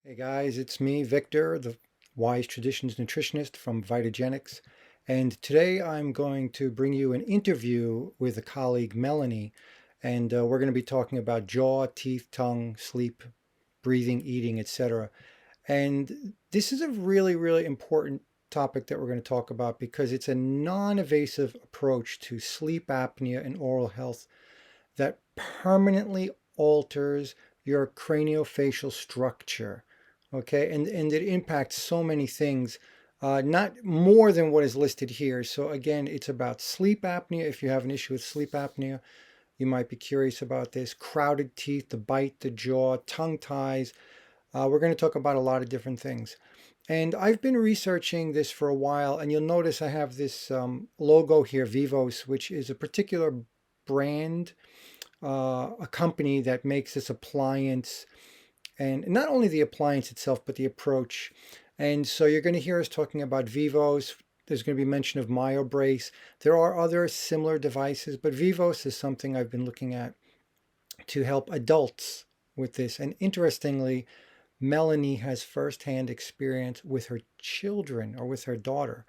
Hey guys, it's me, Victor, the Wise Traditions nutritionist from Vitagenics. And today I'm going to bring you an interview with a colleague, Melanie. And we're going to be talking about jaw, teeth, tongue, sleep, breathing, eating, etc. And this is a really, really important topic that we're going to talk about because it's a non-invasive approach to sleep apnea and oral health that permanently alters your craniofacial structure. Okay, and it impacts so many things, not more than what is listed here. So again, it's about sleep apnea. If you have an issue with sleep apnea, you might be curious about this. Crowded teeth, the bite, the jaw, tongue ties. We're going to talk about a lot of different things. And I've been researching this for a while, and you'll notice I have this logo here, VIVOS, which is a particular brand, a company that makes this appliance, and not only the appliance itself, but the approach. And so you're going to hear us talking about Vivos. There's going to be mention of MyoBrace. There are other similar devices, but Vivos is something I've been looking at to help adults with this. And interestingly, Melanie has firsthand experience with her children or with her daughter.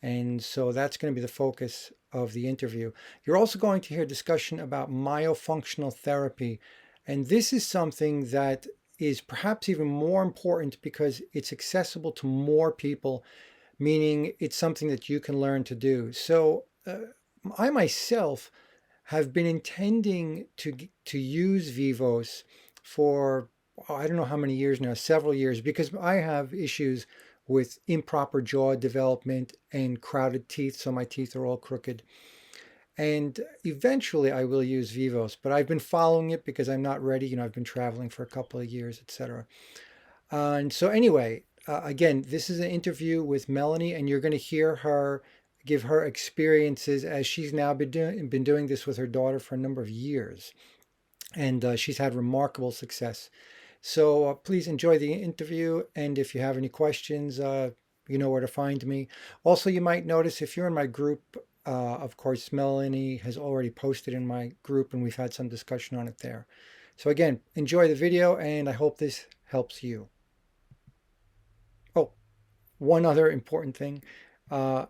And so that's going to be the focus of the interview. You're also going to hear discussion about myofunctional therapy. And this is something that is perhaps even more important because it's accessible to more people, meaning it's something that you can learn to do. So I myself have been intending to use Vivos for I don't know how many years now, several years, because I have issues with improper jaw development and crowded teeth, so my teeth are all crooked. And eventually I will use Vivos, but I've been following it because I'm not ready. I've been traveling for a couple of years, etc. And so anyway, again, this is an interview with Melanie, and you're going to hear her give her experiences as she's now been doing this with her daughter for a number of years, and she's had remarkable success. So please enjoy the interview, and if you have any questions, you know where to find me. Also, you might notice if you're in my group, of course, Melanie has already posted in my group, and we've had some discussion on it there. So again, enjoy the video, and I hope this helps you. Oh, one other important thing. Uh,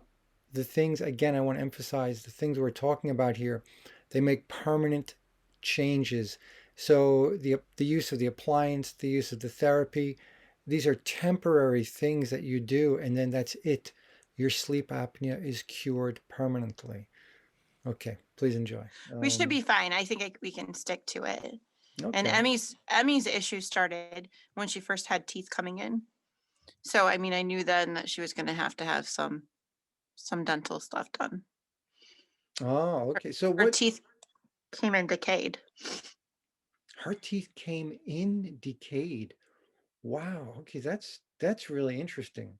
the things, again, I want to emphasize the things we're talking about here, they make permanent changes. So the use of the appliance, the use of the therapy, these are temporary things that you do, and then that's it. Your sleep apnea is cured permanently. Okay, please enjoy. We should be fine. I think we can stick to it. And Okay. Emmy's issue started when she first had teeth coming in. So I mean, I knew then that she was going to have some dental stuff done. Oh, Her, okay. So her what? teeth came in decayed. Her teeth came in decayed. Wow. Okay, that's really interesting.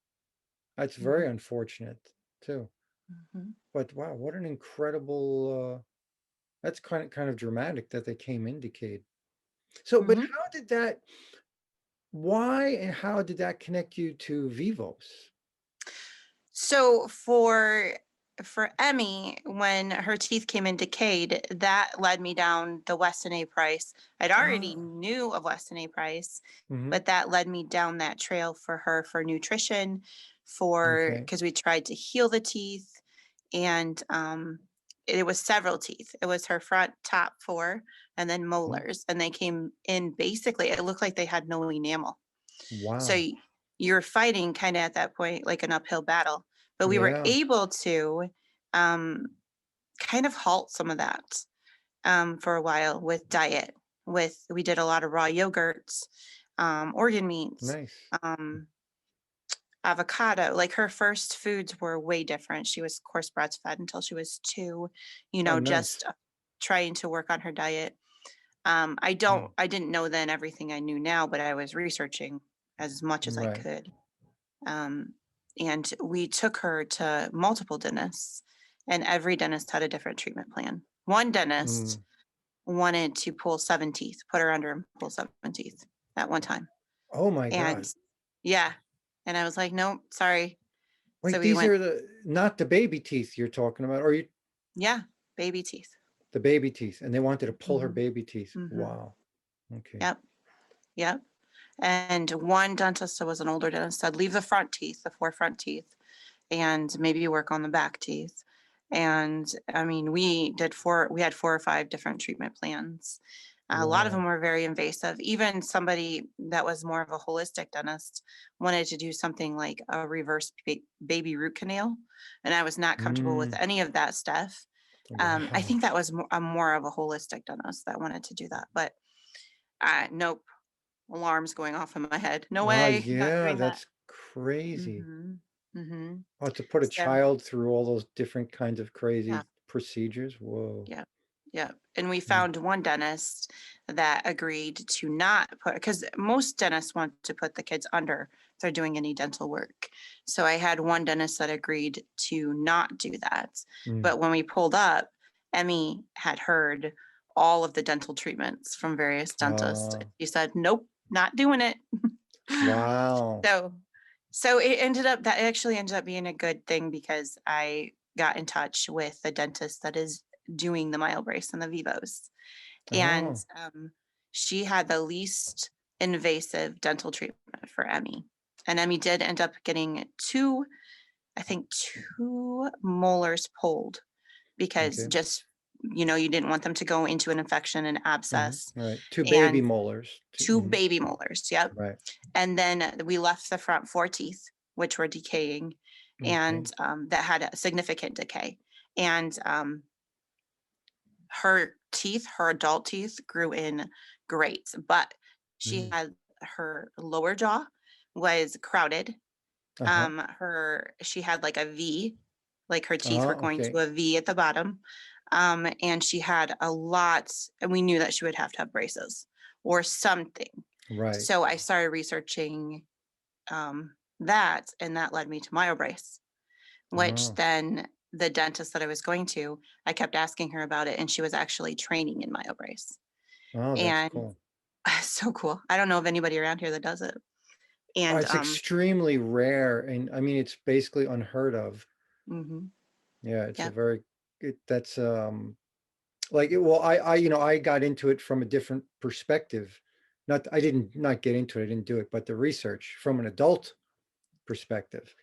That's very Mhm, unfortunate too. mhm, But wow, what an incredible that's kind of dramatic that they came in decayed. So, but mhm. how did that why and how did that connect you to Vivos? So for Emmy, when her teeth came in decayed, that led me down the Weston A. Price. I'd already Ah, knew of Weston A. Price, mm-hmm. but that led me down that trail for her for nutrition, for Okay. because we tried to heal the teeth, and it was several teeth. It was her front top four, and then Mm. molars, and they came in basically. It looked like they had no enamel. So Wow. you're fighting kind of at that point like an uphill battle. But we were Yeah. able to um, kind of halt some of that for a while with diet. With we did a lot of raw yogurts, organ meats, Nice. um, avocado. Like her first foods were way different. She was coarse breastfed until she was 2. Oh, Just nice. trying to work on her diet. Mm. I didn't know then everything I knew now, but I was researching as much as I Right. could. Um, and we took her to multiple dentists, and every dentist had a different treatment plan. One dentist Mm. wanted to pull 7 teeth, put her under and pull 7 teeth at one time. Oh my And God. yeah, and I was like, nope, sorry. So Wait, we these went, are the not the baby teeth you're talking about, or you yeah, baby teeth. the baby teeth, and they wanted to pull her Hmm. baby teeth. Hmm. Wow. Okay. Yep. Yep. And one dentist, that was an older dentist, said, leave the front teeth, the 4 front teeth, and maybe work on the back teeth. And I mean, we had 4 or 5 different treatment plans. A lot of them Wow. were very invasive. Even somebody that was more of a holistic dentist wanted to do something like a reverse baby root canal. And I was not comfortable with Mm, any of that stuff. I wow. think that was more of a holistic dentist that wanted to do that. But nope, alarms going off in my head. No Wow. way, not Yeah, doing that. that's crazy. Mhm. Mhm. Oh, to put a So, child through all those different kinds of yeah, crazy procedures. Whoa. yeah, yeah. And we Mm. found one dentist that agreed to not put, because most dentists want to put the kids under if they're doing any dental work. So I had one dentist that agreed to not do that. Mm. But when we pulled up, Emmy had heard all of the dental treatments from various dentists. Uh, She said, nope, not doing it. wow. So that actually ended up being a good thing, because I got in touch with the dentist that is doing the MyoBrace and the VIVOS. And Oh, she had the least invasive dental treatment for Emmy. And Emmy did end up getting I think two molars pulled, because okay. just, you didn't want them to go into an infection and abscess. Right. Two baby And molars. two baby molars. Yep. Right. And then we left the front 4 teeth, which were decaying, Okay. and that had a significant decay. And her adult teeth grew in great, but she Mm. had her lower jaw was crowded. Uh-huh. She had like a V, like her teeth were Oh, going okay. to a V at the bottom. And she had a lot, and we knew that she would have to have braces or something. Right. So I started researching that, and that led me to MyoBrace, which Oh. then the dentist that I was going to, I kept asking her about it, and she was actually training in MyoBrace. Oh, that's And cool. so cool. I don't know of anybody around here that does it. Oh, And it's extremely rare, and I mean, it's basically unheard of. mhm, Yeah, it's a yeah. very that's like well, I got into it from a different perspective. Not I didn't not get into it, I didn't do it, but the research from an adult perspective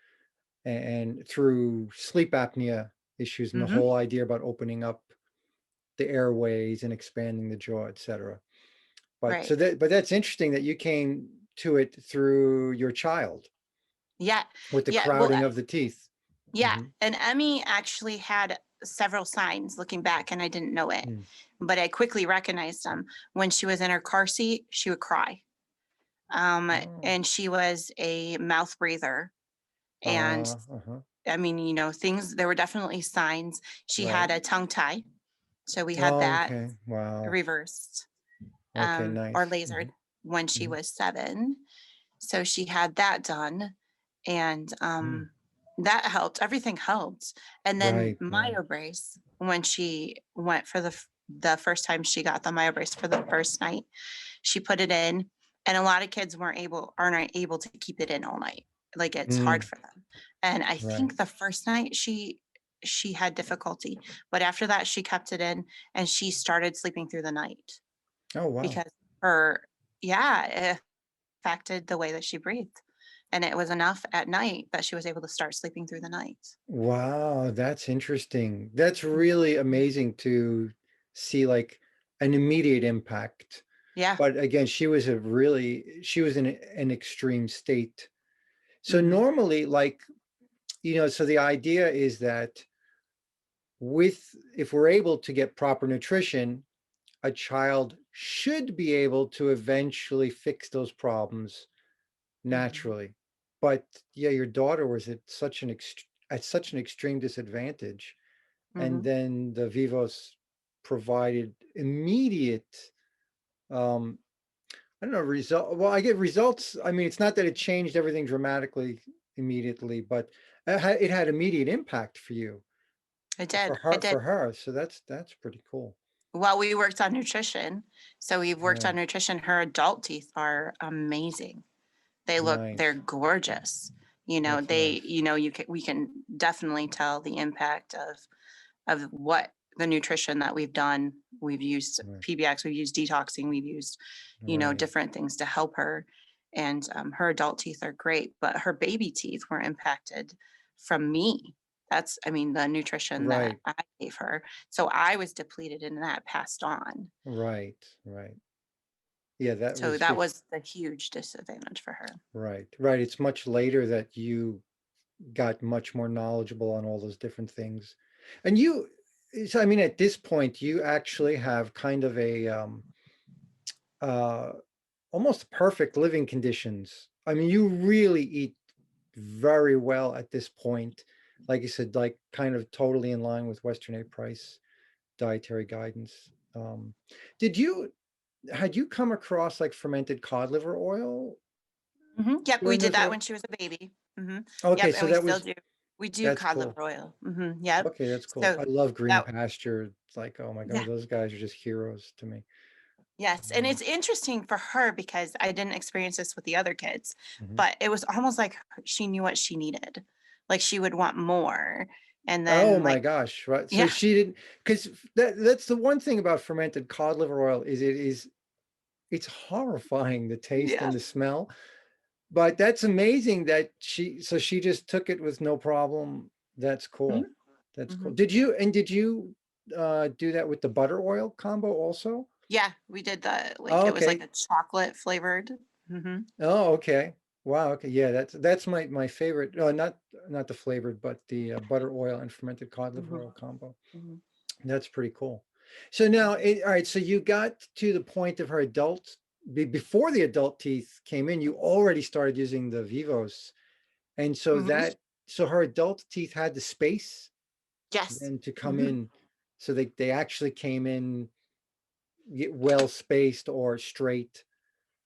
and through sleep apnea issues and the Mhm, whole idea about opening up the airways and expanding the jaw, etc. But right. that's interesting that you came to it through your child Yeah. with the Yeah. Well, crowding of the teeth. yeah. Hmm. And Emmy actually had several signs looking back, and I didn't know it, but I quickly recognized them. When she was in her car seat, she would cry. Oh, And she was a mouth breather. And uh-huh. I mean, things, there were definitely signs. She Right. had a tongue tie. So we had Oh, that okay. Wow. reversed, Okay, or nice. lasered when she Hmm. was 7. So she had that done. And Mm. that helped. Everything helped. And then Right, right. MyoBrace, when she went for the first time she got the MyoBrace for the first night, she put it in, and a lot of kids aren't able to keep it in all night. Like, it's hard Mm, for them. And I right. think the first night she had difficulty, but after that she kept it in, and she started sleeping through the night, Oh, wow. because her yeah, it affected the way that she breathed. And it was enough at night that she was able to start sleeping through the night. Wow, that's interesting. That's really Mhm. amazing to see like an immediate impact. Yeah. But again, she was in an extreme state. So Mhm. normally, like, so the idea is that if we're able to get proper nutrition, a child should be able to eventually fix those problems Mhm. naturally. But yeah, your daughter was at such an extreme disadvantage, and Mhm. then the Vivos provided immediate, um, I don't know, result. Well, I get results. I mean, it's not that it changed everything dramatically immediately, but it had immediate impact for you, It for did. It her, did. for her. So that's pretty cool. Well, we worked on nutrition. So we've worked on Right. nutrition. Her adult teeth are amazing. They're Nice. gorgeous. That's nice. We can definitely tell the impact of what the nutrition that we've done. We've used Right. PBX, we've used detoxing, we've used, Right. different things to help her. and her adult teeth are great, but her baby teeth were impacted from me. That's, I mean, the nutrition that Right, I gave her. So I was depleted and that passed on. right, right. Yeah, that So was that just was the huge disadvantage for her. right, right. It's much later that you got much more knowledgeable on all those different things. And you, so I mean, at this point, you actually have kind of a uh, almost perfect living conditions. I mean, you really eat very well at this point. Like you said, like kind of totally in line with Western A Price dietary guidance. Did you, had you come across like fermented cod liver oil Yep, we during did those that early? when she was a baby. Okay, Yep, and so we that still was, do. We do that's cod liver cool. oil. Yep. Okay, that's cool. So I love green that pasture. It's like, oh my yeah, God, those guys are just heroes to me. yes, and it's interesting for her because I didn't experience this with the other kids, Mhm. but it was almost like she knew what she needed. Like she would want more, and Oh then my like gosh, right. So yeah, she didn't, because that's the one thing about fermented cod liver oil is it's horrifying, the taste and yes. the smell. But that's amazing that she just took it with no problem. That's cool. Mhm, That's cool. mhm. Did you do that with the butter oil combo also? Yeah, we did the like Oh, it was like okay. a chocolate flavored. Oh, okay. Wow. Okay. Yeah, that's my favorite. Not the flavored, but the butter oil and fermented cod liver Mhm, oil combo. mhm, That's pretty cool. So now, mhm, all right. So you got to the point of her adult before the adult teeth came in. You already started using the Vivos, and mhm. so her adult teeth had the space Yes. then to come Mhm. in. So they actually came in well spaced or straight,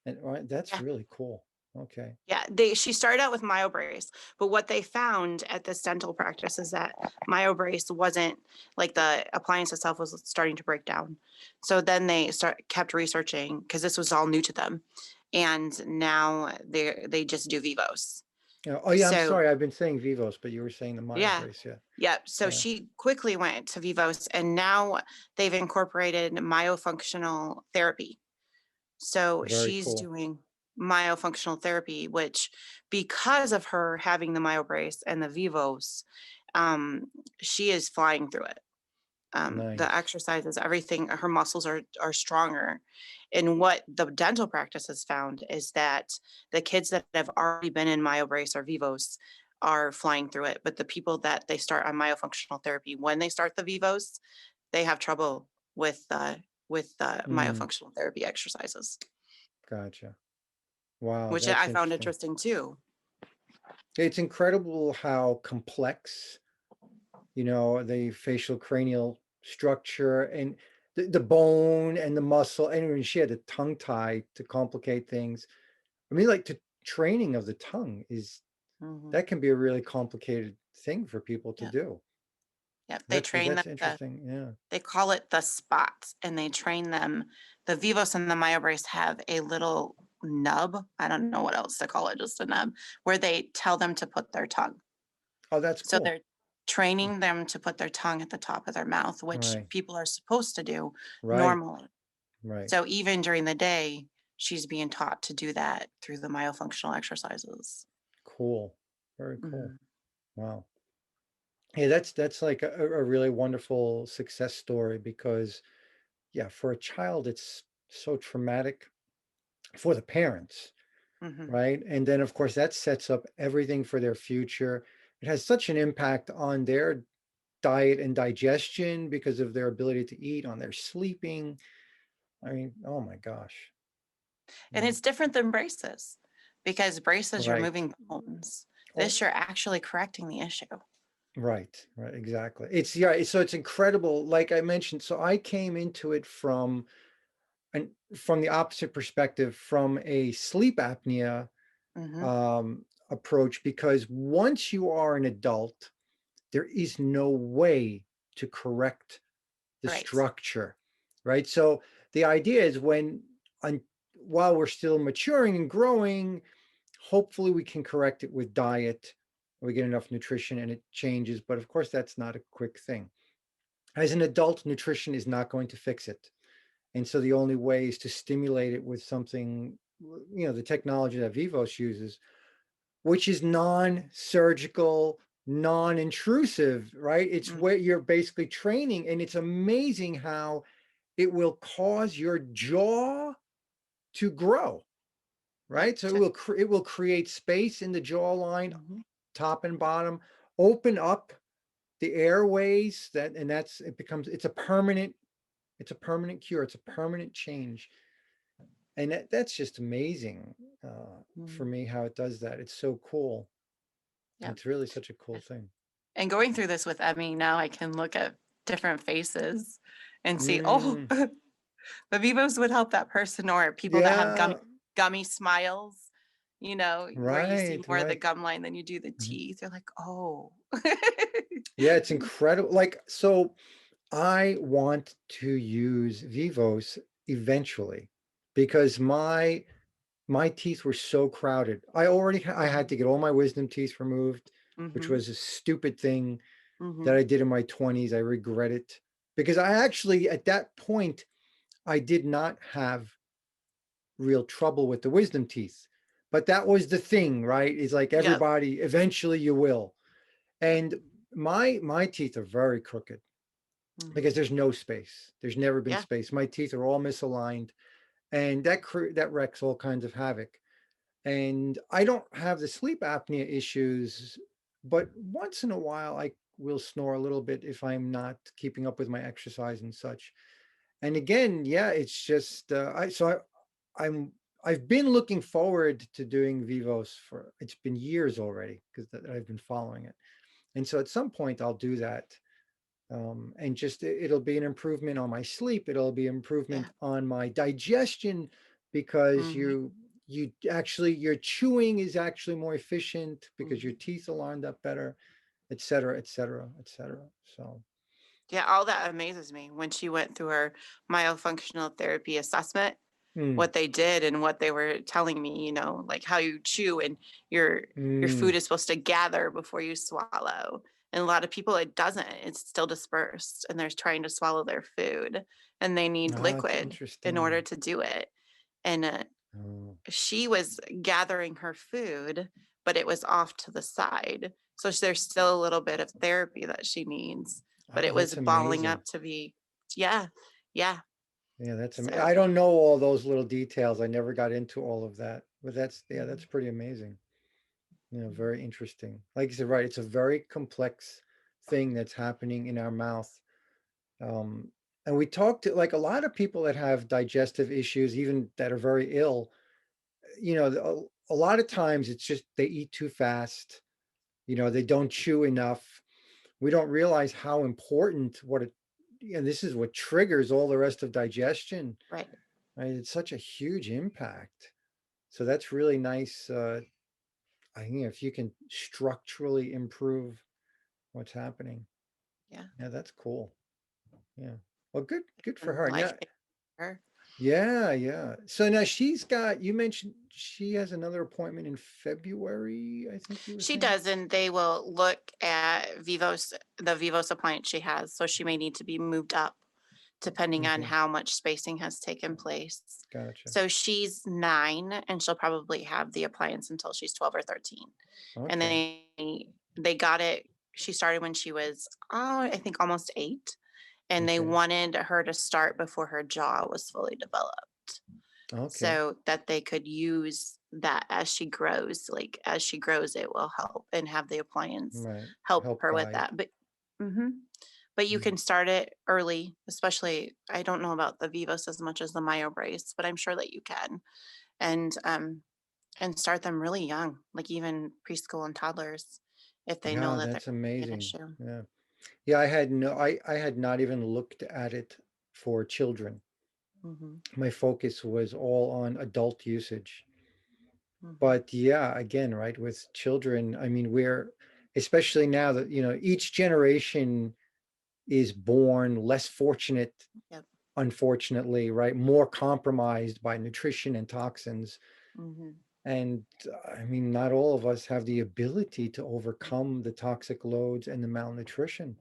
and right, that's Yeah. really cool. Okay. Yeah, she started out with MyoBrace, but what they found at this dental practice is that MyoBrace wasn't like the appliance itself was starting to break down. So then they kept researching because this was all new to them, and now they just do Vivos. Yeah. Oh yeah. I'm So sorry. I've been saying Vivos, but you were saying the Myo yeah, brace. Yeah. yep. So Yeah. she quickly went to Vivos, and now they've incorporated myofunctional therapy. So Very she's cool. doing myofunctional therapy, which because of her having the myobrace and the vivos, um, she is flying through it. The Nice. exercises, everything, her muscles are stronger. And what the dental practice has found is that the kids that have already been in myobrace or vivos are flying through it. But the people that they start on myofunctional therapy, when they start the vivos, they have trouble with the Mm, myofunctional therapy exercises. gotcha. Wow, Which that's I found interesting. interesting too. It's incredible how complex, the facial cranial structure and the bone and the muscle. And when she had a tongue tie to complicate things, I mean, like the training of the tongue is Mhm. that can be a really complicated thing for people to Yeah. do. Yep, they train That's them interesting. Yeah. they call it the spots, and they train them. The Vivos and the MyoBrace have a little nub, I don't know what else to call it, just a nub, where they tell them to put their tongue. Oh, that's So cool. they're training them to put their tongue at the top of their mouth, which Right. people are supposed to do Right. normally. Right. So even during the day, she's being taught to do that through the myofunctional exercises. Cool. Very cool. Mhm, Wow. Yeah, that's like a really wonderful success story because yeah, for a child, it's so traumatic for the parents, mhm. right? And then, of course, that sets up everything for their future. It has such an impact on their diet and digestion because of their ability to eat, on their sleeping. I mean, oh my gosh. And Yeah. it's different than braces because braces, you're Right. moving bones. Oh, This, you're actually correcting the issue. right. Right. Exactly. So it's incredible. Like I mentioned, so I came into it and from the opposite perspective, from a sleep apnea Mhm. approach, because once you are an adult, there is no way to correct the Right. structure, right? So the idea is while we're still maturing and growing, hopefully we can correct it with diet. We get enough nutrition and it changes. But of course, that's not a quick thing. As an adult, nutrition is not going to fix it. And so the only way is to stimulate it with something the technology that Vivos uses, which is non-surgical, non-intrusive, right? It's Mm, where you're basically training, and it's amazing how it will cause your jaw to grow, yep. right? So it will create space in the jawline, Mhm. top and bottom, open up the airways, and it's a permanent cure. It's a permanent change. And that's just amazing for Mhm. me how it does that. It's so cool. Yep. It's really such a cool thing. And going through this with Emmy, now I can look at different faces and see, oh, Mm, the Vivos would help that person, or people that have yeah, gummy smiles, where you see right, more of the right. gum line than you do the Mhm. teeth. You're like, oh. Yeah, it's incredible. Like, so I want to use Vivos eventually because my teeth were so crowded. I had to Mhm. get all my wisdom teeth removed, which Mhm. was a stupid thing that Mhm. I did in my 20s. I regret it because I actually at that point I did not have real trouble with the wisdom teeth. But that was the thing, right? It's like Yep. everybody eventually you will. Yep. And my teeth are very crooked because Mhm. there's no space. There's never been Yeah. space. My teeth are all misaligned, and that wrecks all kinds of havoc. And I don't have the sleep apnea issues, but once in a while I will snore a little bit if I'm not keeping up with my exercise and such. And again, yeah, it's just I'm I've been looking forward to doing Vivos for it's been years already because I've been following it. And so at some point I'll do that. And just it'll be an improvement on my sleep. It'll be Yeah. improvement on my digestion because Mhm. you actually your chewing is actually more efficient because your Mhm. teeth are lined up better, et cetera, et cetera, et cetera. So, Yeah, all that amazes me. When she went through her myofunctional therapy assessment, mm, what they did and what they were telling me, like how you chew and your food mm, is supposed to gather before you swallow. And a lot of people it doesn't. It's still dispersed and they're trying to swallow their food and they need it's liquid in order interesting. to do it. And Oh, she was gathering her food, but it was off to the side. So there's still a little bit of therapy that she needs, but oh, it was that's balling amazing. up to be, yeah, yeah. Yeah, that's amazing. So, I don't know all those little details. I never got into all of that, but that's mhm, pretty amazing. mhm. Very interesting. Like you said, right? It's a very complex thing that's happening in our mouth. Um, and we talked to like a lot of people that have digestive issues, even that are very ill. A lot of times it's just they eat too fast. They don't chew enough. We don't realize how important and this is what triggers all the rest of digestion. Right. Right? It's such a huge impact. So that's really nice. I think if you can structurally improve what's happening, Yeah. yeah, that's cool. Yeah. Well, good for And her. life Now, changer. yeah, yeah. So now you mentioned she has another appointment in February, I think you were She saying. does, and they will look at the Vivos appliance she has. So she may need to be moved up depending on Okay, how much spacing has taken place. gotcha. So she's 9 and she'll probably have the appliance until she's 12 or 13. And Okay, they got it. She started when she was, I think almost 8. And they okay, wanted her to start before her jaw was fully developed okay. so that they could use that as she grows. Like as she grows, it will help and have the appliance Right. help Help her with guide. that. But you Mm. can start it early, especially I don't know about the Vivos as much as the Myo brace, but I'm sure that you can. And and start them really young, like even preschool and toddlers, if they know Yeah, that that's there's an amazing. issue. Yeah. Yeah, I had not even looked at it for children. Mhm. My focus was all on adult usage. Mhm. But yeah, again, right, with children, I mean, we're especially now that, each generation is born less fortunate, Yep. unfortunately, right, more compromised by nutrition and toxins. Mhm. And I mean, not all of us have the ability to overcome the toxic loads and the malnutrition.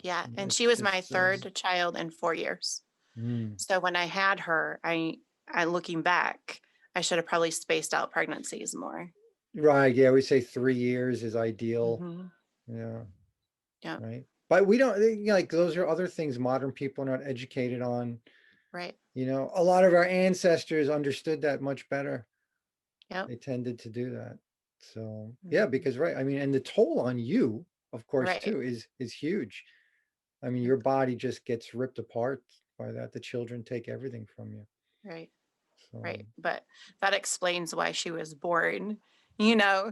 Yeah, and she was my It's 3rd child in 4 years. mm, So when I had her, I looking back, I should have probably spaced out pregnancies more. Right. Yeah, we say 3 years is ideal. Hmm. Yeah. Yeah. Right. But we don't, like, those are other things modern people are not educated on. Right. A lot of our ancestors understood that much better. Yep. They tended to do that. So yeah, Mhm. because right, I mean, and the toll on you, of course, Right. too, is huge. I mean, Yep. your body just gets ripped apart by that. The children take everything from you. Right. So, Right. But that explains why she was born,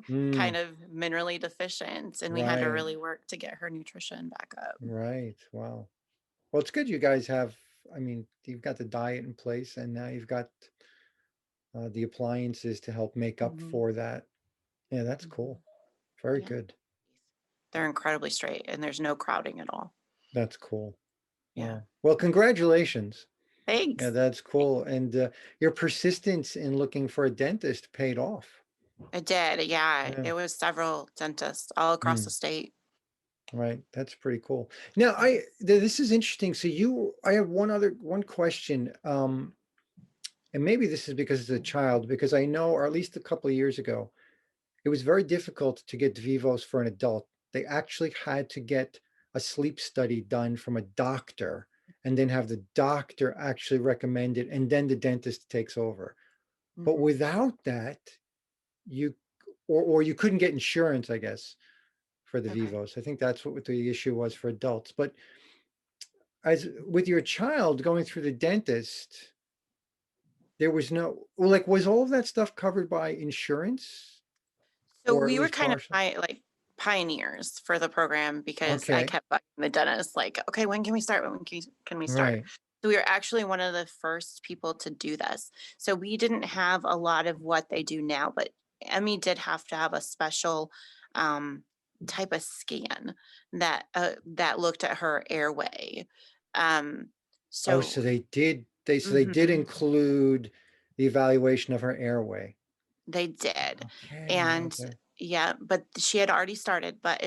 mm, kind of minerally deficient. And we had to right, really work to get her nutrition back up. right. Wow. Well, it's good you guys have, I mean, you've got the diet in place and now you've got the appliances to help make up Hmm. for that. Yeah, that's Hmm. cool. Very Yeah. good. They're incredibly straight and there's no crowding at all. That's cool. Yeah. Wow. Well, Yeah. congratulations. Yeah, Thanks. that's cool. And your persistence in looking for a dentist paid off. I did. Yeah. Yeah. It was several dentists all across the Mm, state. right. That's pretty cool. Now, Yeah. this is interesting. So I have one question. And maybe this is because it's a child, because I know, or at least a couple of years ago, it was very difficult to get VIVOS for an adult. They actually had to get a sleep study done from a doctor and then have the doctor actually recommend it, and then the dentist takes over. But Hmm. without that, you or you couldn't get insurance, I guess, for the Okay. VIVOS. I think that's what the issue was for adults. But as with your child going through the dentist, there was no, well, like, was all of that stuff covered by insurance So or at we were least kind of partial? like pioneers for the program because I Okay. kept bugging the dentist, like, okay, when can we start? When can we start? Right. So we were actually one of the first people to do this. So we didn't have a lot of what they do now, but Emmy did have to have a special um, type of scan that looked at her airway. Um, Oh, so so they did mhm. include the evaluation of her airway. They did. Okay. And Okay. yeah, but she had already started, but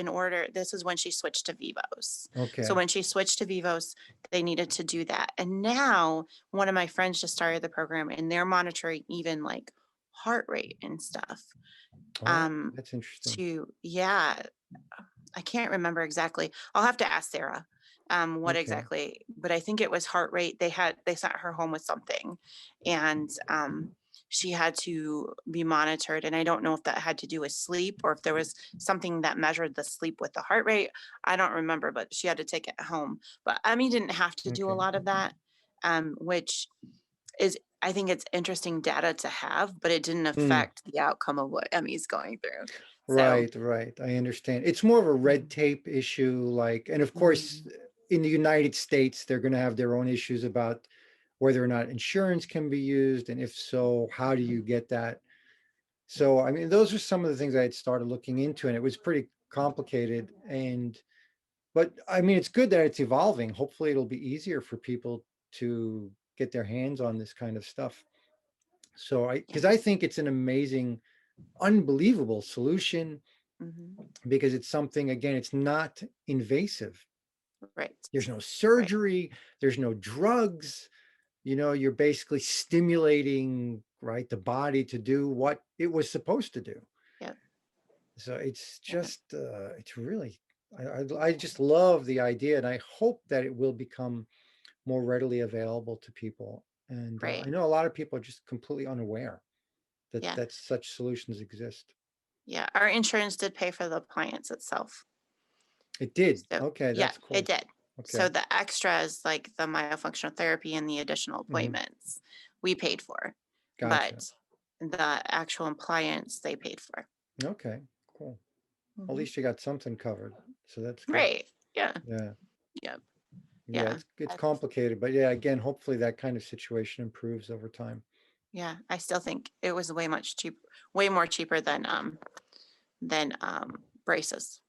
this is when she switched to Vivos. So Okay. when she switched to Vivos, they needed to do that. And now one of my friends just started the program and they're monitoring even like heart rate and stuff. Oh, Um that's interesting. yeah, I can't remember exactly. I'll have to ask Sarah what Okay. exactly, but I think it was heart rate. They sent her home with something, and she had to be monitored. And I don't know if that had to do with sleep or if there was something that measured the sleep with the heart rate. I don't remember, but she had to take it home. But Emmy didn't have to do a Okay. lot of that, which is I think it's interesting data to have, but it didn't Hmm. affect the outcome of what Emmy's going through. So. Right, right. I understand. It's more of a red Mhm. tape issue, like, and of course, Mhm. in the United States, they're going to have their own issues about whether or not insurance can be used, and if so, how do you Mhm. get that? So, I mean, those are some of the things I had started looking into, and it was pretty complicated. But I mean, it's good that it's evolving. Hopefully, it'll be easier for people to get their hands on this kind of stuff. So, Yeah. because I think it's an amazing, unbelievable solution, Mhm. because it's something, again, it's not invasive. Right. There's no Right. surgery, there's no drugs. You're basically stimulating, right, the body to do what it was supposed to do. Yep. So it's Yep. just, it's really, I just love the idea, and I hope that it will become more readily available to people. And I Right. know a lot of people are just completely unaware that Yeah. such solutions exist. Yeah. Our insurance did pay for the appliance itself. It did. So Okay, yeah, that's it cool. did. So Okay. the extras like the myofunctional therapy and the additional Hmm. appointments we paid for. Gotcha. But the actual appliance they paid for. Okay, cool. At Mhm. least you got something covered. So that's good. Right. Yeah. Yeah. Yep. Yeah, Yeah. it's That's complicated, but yeah, again, hopefully that kind of situation improves over time. yeah. I still think it was way more cheaper than braces.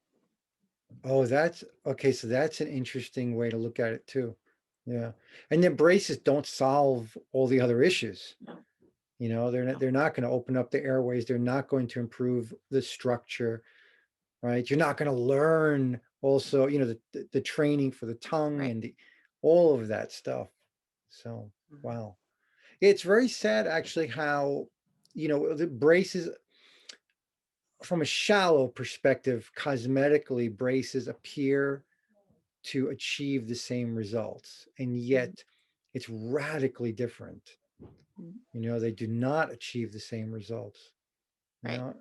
Oh, that's okay. So that's an interesting way to look at it too. Yeah. And then braces don't solve all the other issues. No. No. They're not going to open up the airways. They're not going to improve the structure, right? You're not going to learn also, the training for the tongue Right. and all of that stuff. So, Mhm. wow. It's very sad actually how the braces, from a shallow perspective, cosmetically, braces appear to achieve the same results, and Mhm. yet it's radically different. Mhm. They do not achieve the same results. You Right. know,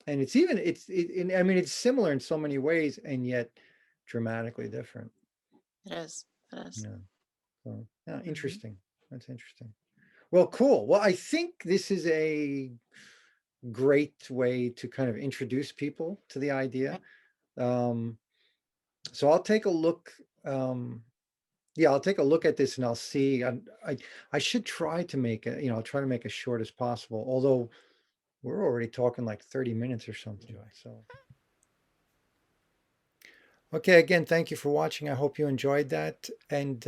and it's even I mean, it's similar in so many ways, and yet dramatically different. It is. It is. Yeah. So, yeah, Mhm. interesting. That's interesting. Well, cool. Well, I think this is a great way to kind of introduce people to the idea. Right. Um, so I'll take a look. Yeah, I'll take a look at this and I'll see. I should try to make it, I'll try to make as short as possible. Although we're already talking like 30 minutes or something. So, okay, again, thank you for watching. I hope you enjoyed that. And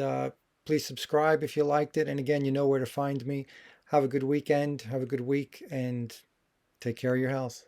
please subscribe if you liked it. And again, you know where to find me. Have a good weekend. Have a good week and take care of your health.